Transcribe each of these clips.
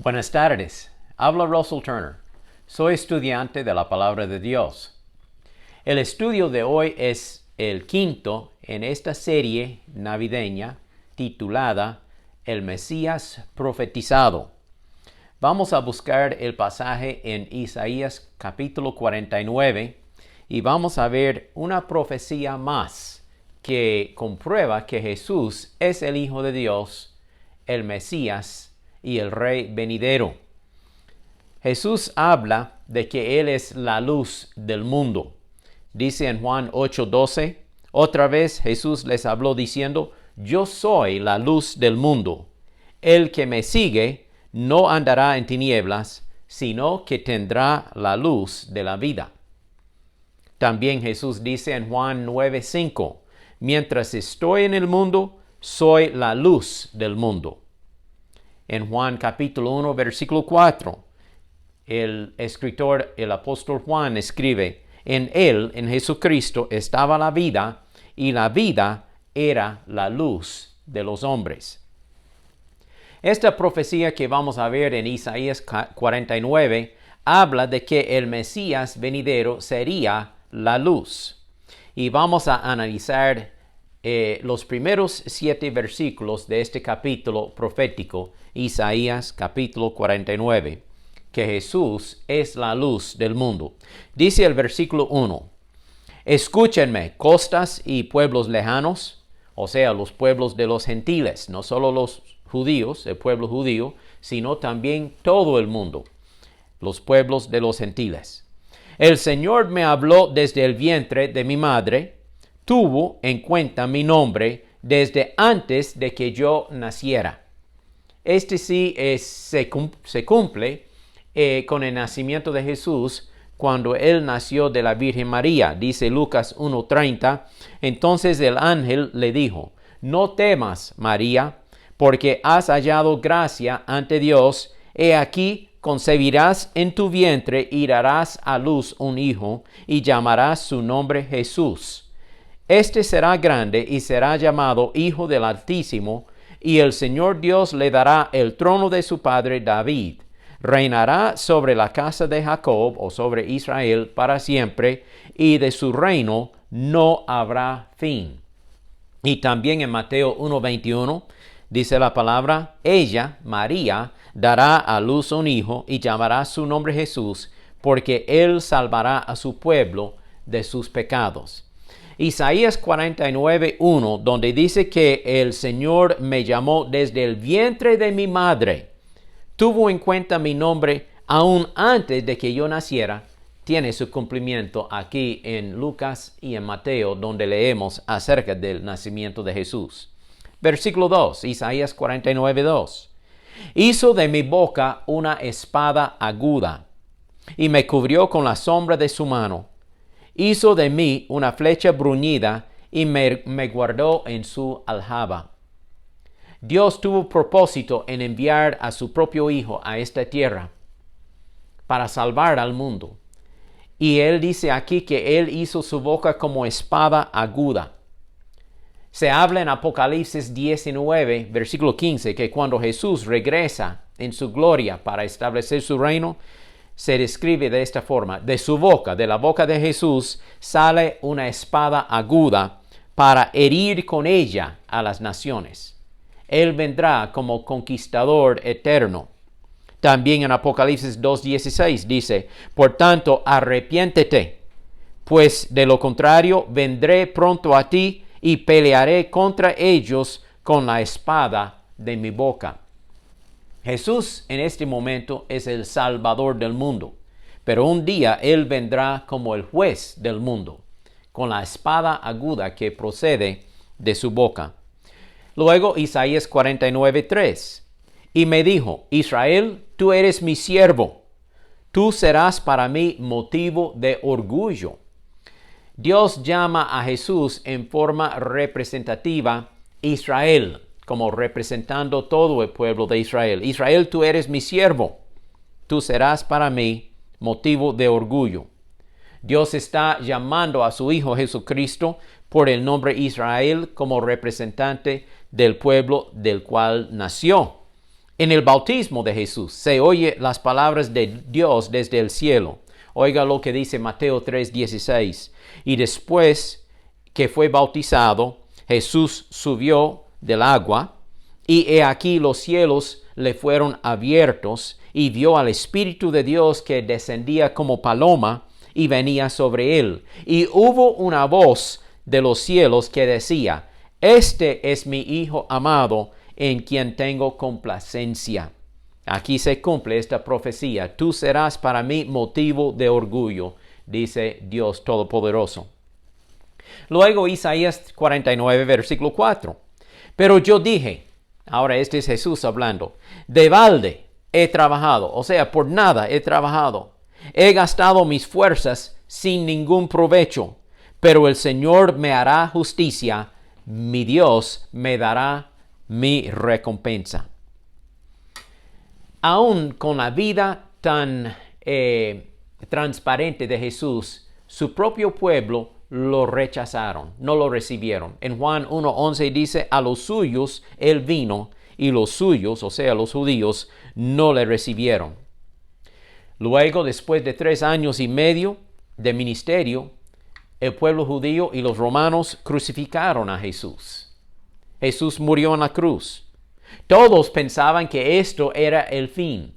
Buenas tardes, habla Russell Turner. Soy estudiante de la Palabra de Dios. El estudio de hoy es el quinto en esta serie navideña titulada El Mesías Profetizado. Vamos a buscar el pasaje en Isaías capítulo 49 y vamos a ver una profecía más que comprueba que Jesús es el Hijo de Dios, el Mesías y el Rey venidero. Jesús habla de que Él es la luz del mundo. Dice en Juan 8:12, otra vez Jesús les habló diciendo, yo soy la luz del mundo. El que me sigue no andará en tinieblas, sino que tendrá la luz de la vida. También Jesús dice en Juan 9:5, mientras estoy en el mundo, soy la luz del mundo. En Juan capítulo 1, versículo 4, el escritor, el apóstol Juan escribe, en él, en Jesucristo, estaba la vida, y la vida era la luz de los hombres. Esta profecía que vamos a ver en Isaías 49 habla de que el Mesías venidero sería la luz. Y vamos a analizar los primeros 7 versículos de este capítulo profético, Isaías capítulo 49, que Jesús es la luz del mundo. Dice el versículo 1, escúchenme, costas y pueblos lejanos, o sea, los pueblos de los gentiles, no solo los judíos, el pueblo judío, sino también todo el mundo, los pueblos de los gentiles. El Señor me habló desde el vientre de mi madre, tuvo en cuenta mi nombre desde antes de que yo naciera. Este sí se cumple con el nacimiento de Jesús cuando Él nació de la Virgen María. Dice Lucas 1:30, entonces el ángel le dijo, no temas, María, porque has hallado gracia ante Dios. He aquí, concebirás en tu vientre y darás a luz un hijo, y llamarás su nombre Jesús. Este será grande y será llamado Hijo del Altísimo, y el Señor Dios le dará el trono de su padre David. Reinará sobre la casa de Jacob o sobre Israel para siempre, y de su reino no habrá fin. Y también en Mateo 1:21 dice la palabra, ella, María, dará a luz un hijo y llamará su nombre Jesús, porque él salvará a su pueblo de sus pecados. Isaías 49:1, donde dice que el Señor me llamó desde el vientre de mi madre, tuvo en cuenta mi nombre aún antes de que yo naciera, tiene su cumplimiento aquí en Lucas y en Mateo, donde leemos acerca del nacimiento de Jesús. Versículo 2, Isaías 49:2. Hizo de mi boca una espada aguda, y me cubrió con la sombra de su mano. Hizo de mí una flecha bruñida, y me guardó en su aljaba. Dios tuvo propósito en enviar a su propio Hijo a esta tierra para salvar al mundo. Y Él dice aquí que Él hizo su boca como espada aguda. Se habla en Apocalipsis 19, versículo 15, que cuando Jesús regresa en su gloria para establecer su reino, se describe de esta forma, de su boca, de la boca de Jesús, sale una espada aguda para herir con ella a las naciones. Él vendrá como conquistador eterno. También en Apocalipsis 2:16 dice, por tanto, arrepiéntete, pues de lo contrario vendré pronto a ti y pelearé contra ellos con la espada de mi boca. Jesús en este momento es el Salvador del mundo, pero un día Él vendrá como el juez del mundo, con la espada aguda que procede de su boca. Luego Isaías 49:3, y me dijo, Israel, tú eres mi siervo, tú serás para mí motivo de orgullo. Dios llama a Jesús en forma representativa Israel, como representando todo el pueblo de Israel. Israel, tú eres mi siervo, tú serás para mí motivo de orgullo. Dios está llamando a su Hijo Jesucristo por el nombre Israel como representante del pueblo del cual nació. En el bautismo de Jesús se oye las palabras de Dios desde el cielo. Oiga lo que dice Mateo 3:16. Y después que fue bautizado, Jesús subió del agua, y he aquí los cielos le fueron abiertos, y vio al Espíritu de Dios que descendía como paloma y venía sobre él. Y hubo una voz de los cielos que decía: Este es mi Hijo amado, en quien tengo complacencia. Aquí se cumple esta profecía. Tú serás para mí motivo de orgullo, dice Dios Todopoderoso. Luego Isaías 49, versículo 4. Pero yo dije, ahora este es Jesús hablando, de balde he trabajado, o sea, por nada he trabajado. He gastado mis fuerzas sin ningún provecho, pero el Señor me hará justicia, mi Dios me dará mi recompensa. Aún con la vida tan transparente de Jesús, su propio pueblo lo rechazaron, no lo recibieron. En Juan 1:11 dice: a los suyos él vino, y los suyos, o sea, los judíos, no le recibieron. Luego, después de 3 años y medio de ministerio, el pueblo judío y los romanos crucificaron a Jesús. Jesús murió en la cruz. Todos pensaban que esto era el fin.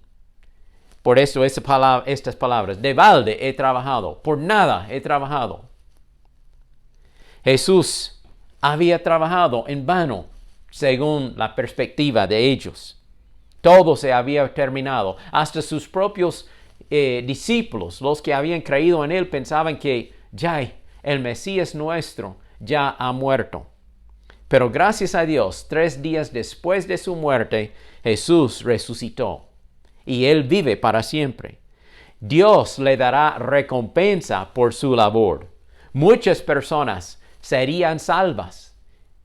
Por eso estas palabras: de balde he trabajado, por nada he trabajado. Jesús había trabajado en vano, según la perspectiva de ellos. Todo se había terminado. Hasta sus propios discípulos, los que habían creído en él, pensaban que ya el Mesías nuestro ya ha muerto. Pero gracias a Dios, 3 días después de su muerte, Jesús resucitó y él vive para siempre. Dios le dará recompensa por su labor. Muchas personas serían salvas,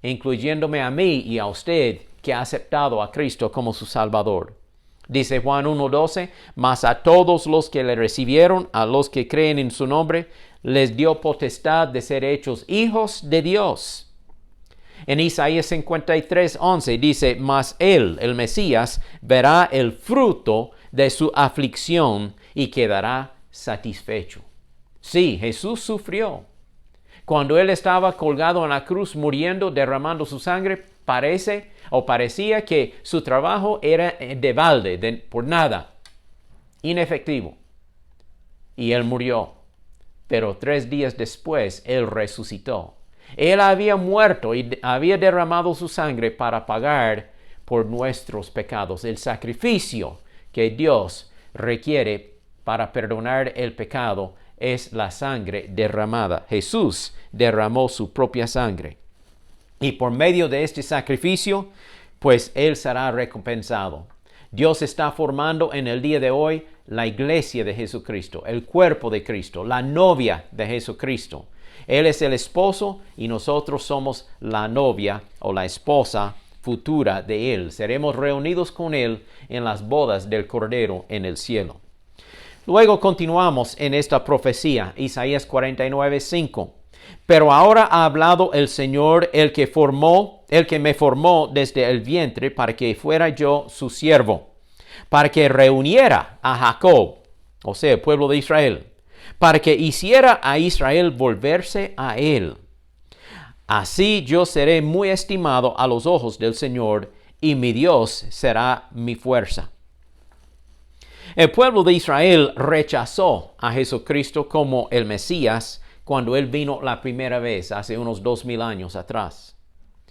incluyéndome a mí y a usted, que ha aceptado a Cristo como su Salvador. Dice Juan 1:12, mas a todos los que le recibieron, a los que creen en su nombre, les dio potestad de ser hechos hijos de Dios. En Isaías 53:11 dice: mas él, el Mesías, verá el fruto de su aflicción y quedará satisfecho. Sí, Jesús sufrió. Cuando él estaba colgado en la cruz, muriendo, derramando su sangre, parecía que su trabajo era de balde, por nada, inefectivo. Y él murió. Pero 3 días después, él resucitó. Él había muerto y había derramado su sangre para pagar por nuestros pecados. El sacrificio que Dios requiere para perdonar el pecado es la sangre derramada. Jesús derramó su propia sangre. Y por medio de este sacrificio, pues él será recompensado. Dios está formando en el día de hoy la iglesia de Jesucristo, el cuerpo de Cristo, la novia de Jesucristo. Él es el esposo y nosotros somos la novia o la esposa futura de él. Seremos reunidos con él en las bodas del Cordero en el cielo. Luego continuamos en esta profecía, Isaías 49:5. Pero ahora ha hablado el Señor, el que me formó desde el vientre, para que fuera yo su siervo, para que reuniera a Jacob, o sea, el pueblo de Israel, para que hiciera a Israel volverse a él. Así yo seré muy estimado a los ojos del Señor, y mi Dios será mi fuerza. El pueblo de Israel rechazó a Jesucristo como el Mesías cuando él vino la primera vez hace unos 2000 años atrás.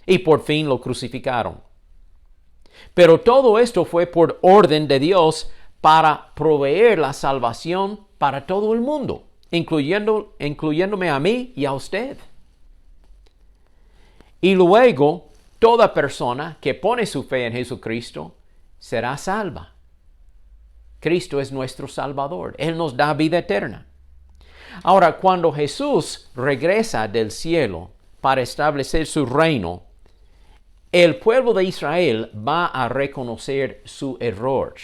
Y por fin lo crucificaron. Pero todo esto fue por orden de Dios para proveer la salvación para todo el mundo, incluyéndome a mí y a usted. Y luego, toda persona que pone su fe en Jesucristo será salva. Cristo es nuestro Salvador. Él nos da vida eterna. Ahora, cuando Jesús regresa del cielo para establecer su reino, el pueblo de Israel va a reconocer su error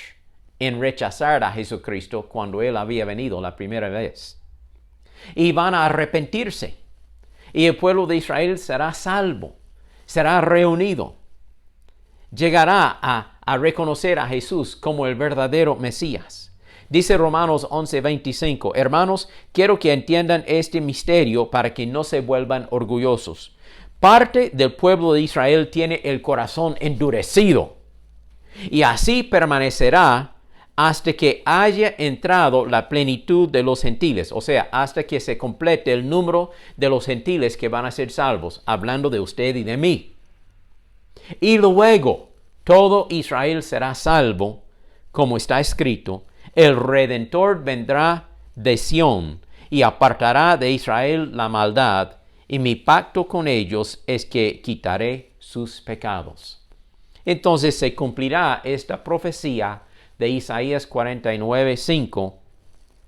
en rechazar a Jesucristo cuando Él había venido la primera vez. Y van a arrepentirse. Y el pueblo de Israel será salvo, será reunido. Llegará a a reconocer a Jesús como el verdadero Mesías. Dice Romanos 11:25, hermanos, quiero que entiendan este misterio para que no se vuelvan orgullosos. Parte del pueblo de Israel tiene el corazón endurecido, y así permanecerá hasta que haya entrado la plenitud de los gentiles, o sea, hasta que se complete el número de los gentiles que van a ser salvos, hablando de usted y de mí. Y luego todo Israel será salvo, como está escrito, el Redentor vendrá de Sión y apartará de Israel la maldad, y mi pacto con ellos es que quitaré sus pecados. Entonces se cumplirá esta profecía de Isaías 49:5,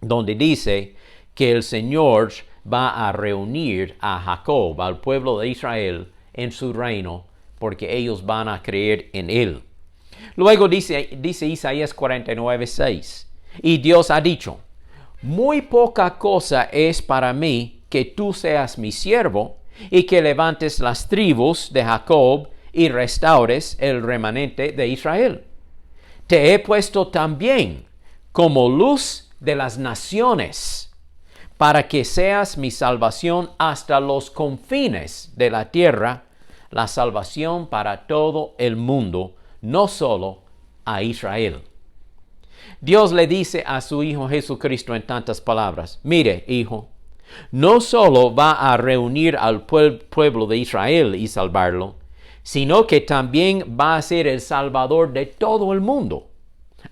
donde dice que el Señor va a reunir a Jacob, al pueblo de Israel, en su reino, porque ellos van a creer en él. Luego dice Isaías 49:6, y Dios ha dicho, muy poca cosa es para mí que tú seas mi siervo y que levantes las tribus de Jacob y restaures el remanente de Israel. Te he puesto también como luz de las naciones, para que seas mi salvación hasta los confines de la tierra, la salvación para todo el mundo, no solo a Israel. Dios le dice a su Hijo Jesucristo en tantas palabras, mire, hijo, no solo va a reunir al pueblo de Israel y salvarlo, sino que también va a ser el Salvador de todo el mundo,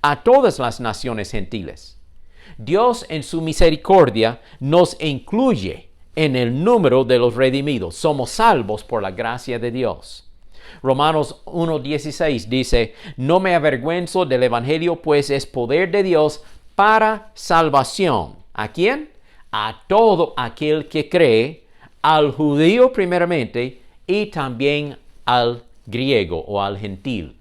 a todas las naciones gentiles. Dios en su misericordia nos incluye en el número de los redimidos. Somos salvos por la gracia de Dios. Romanos 1:16 dice, no me avergüenzo del Evangelio, pues es poder de Dios para salvación. ¿A quién? A todo aquel que cree, al judío primeramente y también al griego o al gentil.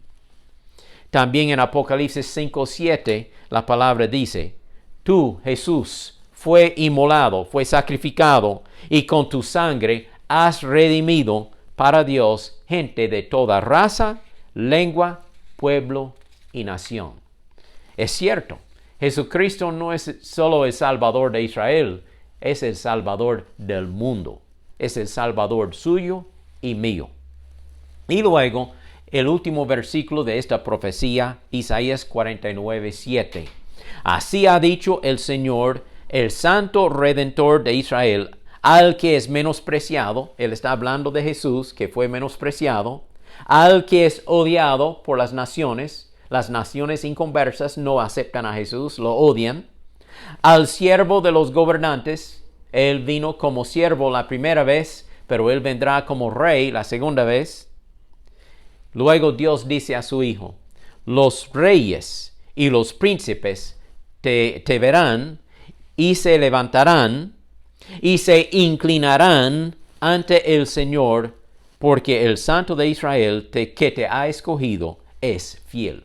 También en Apocalipsis 5:7 la palabra dice, tú, Jesús, fue inmolado, fue sacrificado, y con tu sangre has redimido para Dios gente de toda raza, lengua, pueblo y nación. Es cierto, Jesucristo no es solo el Salvador de Israel, es el Salvador del mundo. Es el Salvador suyo y mío. Y luego, el último versículo de esta profecía, Isaías 49:7. Así ha dicho el Señor, el Santo Redentor de Israel, al que es menospreciado, él está hablando de Jesús, que fue menospreciado, al que es odiado por las naciones inconversas no aceptan a Jesús, lo odian, al siervo de los gobernantes, él vino como siervo la primera vez, pero él vendrá como rey la segunda vez. Luego Dios dice a su Hijo, los reyes y los príncipes te verán y se levantarán y se inclinarán ante el Señor, porque el Santo de Israel que te ha escogido es fiel.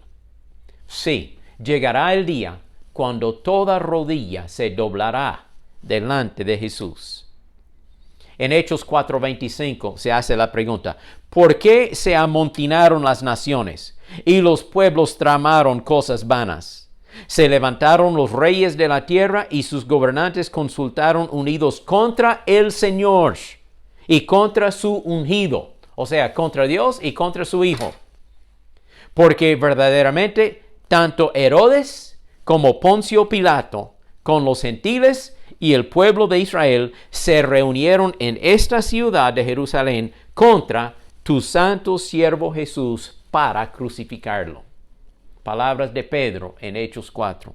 Sí, llegará el día cuando toda rodilla se doblará delante de Jesús. En Hechos 4:25 se hace la pregunta, ¿por qué se amontinaron las naciones y los pueblos tramaron cosas vanas? Se levantaron los reyes de la tierra y sus gobernantes consultaron unidos contra el Señor y contra su ungido, o sea, contra Dios y contra su Hijo. Porque verdaderamente tanto Herodes como Poncio Pilato con los gentiles y el pueblo de Israel se reunieron en esta ciudad de Jerusalén contra tu santo siervo Jesús para crucificarlo. Palabras de Pedro en Hechos 4.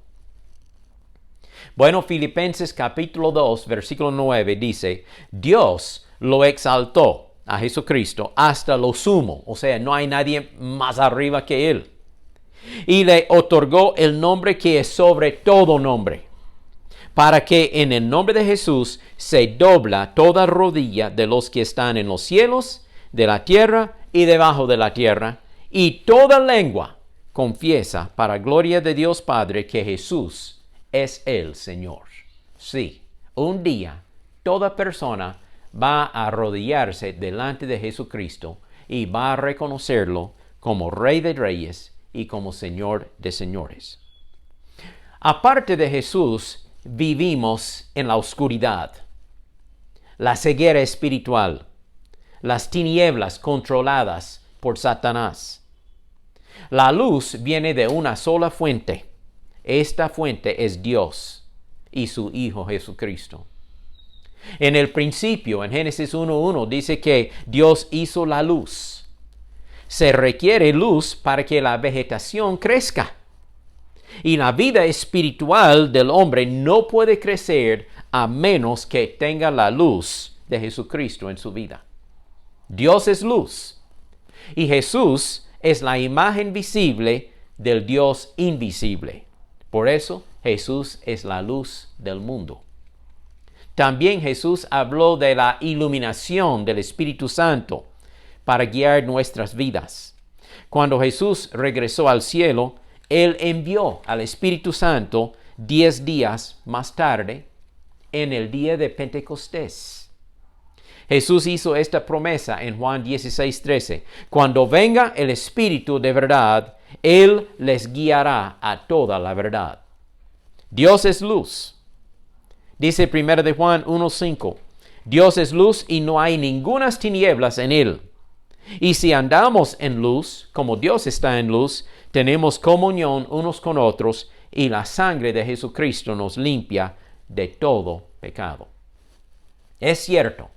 Bueno, Filipenses capítulo 2, versículo 9 dice, Dios lo exaltó a Jesucristo hasta lo sumo, o sea, no hay nadie más arriba que Él. Y le otorgó el nombre que es sobre todo nombre, para que en el nombre de Jesús se dobla toda rodilla de los que están en los cielos, de la tierra y debajo de la tierra, y toda lengua confiesa para gloria de Dios Padre que Jesús es el Señor. Sí, un día toda persona va a arrodillarse delante de Jesucristo y va a reconocerlo como Rey de Reyes y como Señor de señores. Aparte de Jesús, vivimos en la oscuridad, la ceguera espiritual, las tinieblas controladas por Satanás. La luz viene de una sola fuente. Esta fuente es Dios y su Hijo Jesucristo. En el principio, en Génesis 1:1, dice que Dios hizo la luz. Se requiere luz para que la vegetación crezca. Y la vida espiritual del hombre no puede crecer a menos que tenga la luz de Jesucristo en su vida. Dios es luz. Y Jesús es la imagen visible del Dios invisible. Por eso Jesús es la luz del mundo. También Jesús habló de la iluminación del Espíritu Santo para guiar nuestras vidas. Cuando Jesús regresó al cielo, Él envió al Espíritu Santo 10 días más tarde, en el día de Pentecostés. Jesús hizo esta promesa en Juan 16:13. Cuando venga el Espíritu de verdad, Él les guiará a toda la verdad. Dios es luz. Dice 1 de Juan 1:5. Dios es luz y no hay ningunas tinieblas en Él. Y si andamos en luz, como Dios está en luz, tenemos comunión unos con otros y la sangre de Jesucristo nos limpia de todo pecado. Es cierto,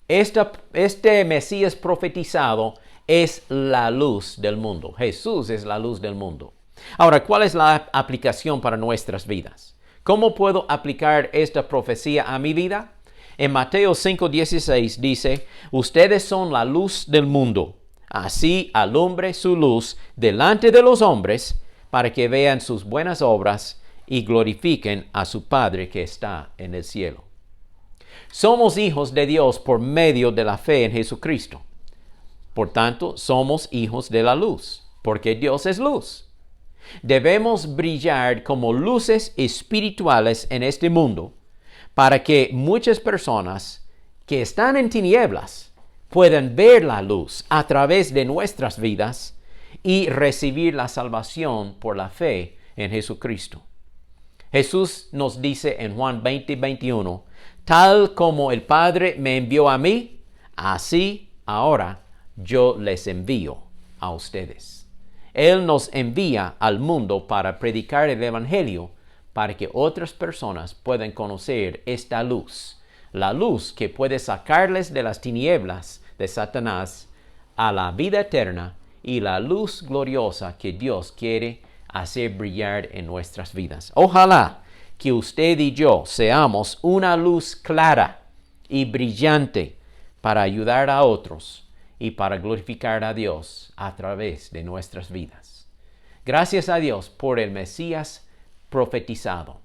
este Mesías profetizado es la luz del mundo. Jesús es la luz del mundo. Ahora, ¿cuál es la aplicación para nuestras vidas? ¿Cómo puedo aplicar esta profecía a mi vida? En Mateo 5:16 dice, ustedes son la luz del mundo. Así alumbre su luz delante de los hombres para que vean sus buenas obras y glorifiquen a su Padre que está en el cielo. Somos hijos de Dios por medio de la fe en Jesucristo. Por tanto, somos hijos de la luz, porque Dios es luz. Debemos brillar como luces espirituales en este mundo para que muchas personas que están en tinieblas puedan ver la luz a través de nuestras vidas y recibir la salvación por la fe en Jesucristo. Jesús nos dice en Juan 20:21, tal como el Padre me envió a mí, así ahora yo les envío a ustedes. Él nos envía al mundo para predicar el Evangelio, para que otras personas puedan conocer esta luz, la luz que puede sacarles de las tinieblas de Satanás a la vida eterna y la luz gloriosa que Dios quiere hacer brillar en nuestras vidas. Ojalá que usted y yo seamos una luz clara y brillante para ayudar a otros y para glorificar a Dios a través de nuestras vidas. Gracias a Dios por el Mesías profetizado.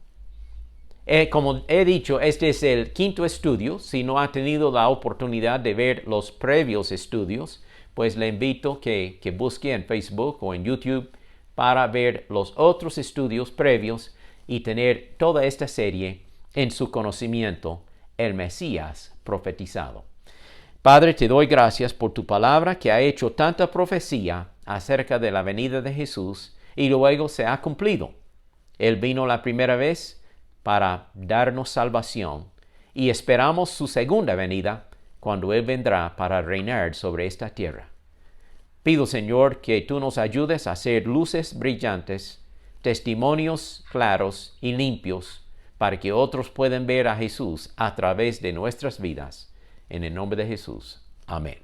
Como he dicho, este es el 5º estudio. Si no ha tenido la oportunidad de ver los previos estudios, pues le invito que busque en Facebook o en YouTube para ver los otros estudios previos y tener toda esta serie en su conocimiento, el Mesías profetizado. Padre, te doy gracias por tu palabra que ha hecho tanta profecía acerca de la venida de Jesús y luego se ha cumplido. Él vino la primera vez para darnos salvación y esperamos su segunda venida cuando Él vendrá para reinar sobre esta tierra. Pido, Señor, que tú nos ayudes a ser luces brillantes, testimonios claros y limpios para que otros puedan ver a Jesús a través de nuestras vidas. En el nombre de Jesús. Amén.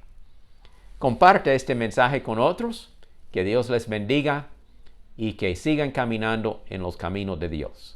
Comparte este mensaje con otros. Que Dios les bendiga y que sigan caminando en los caminos de Dios.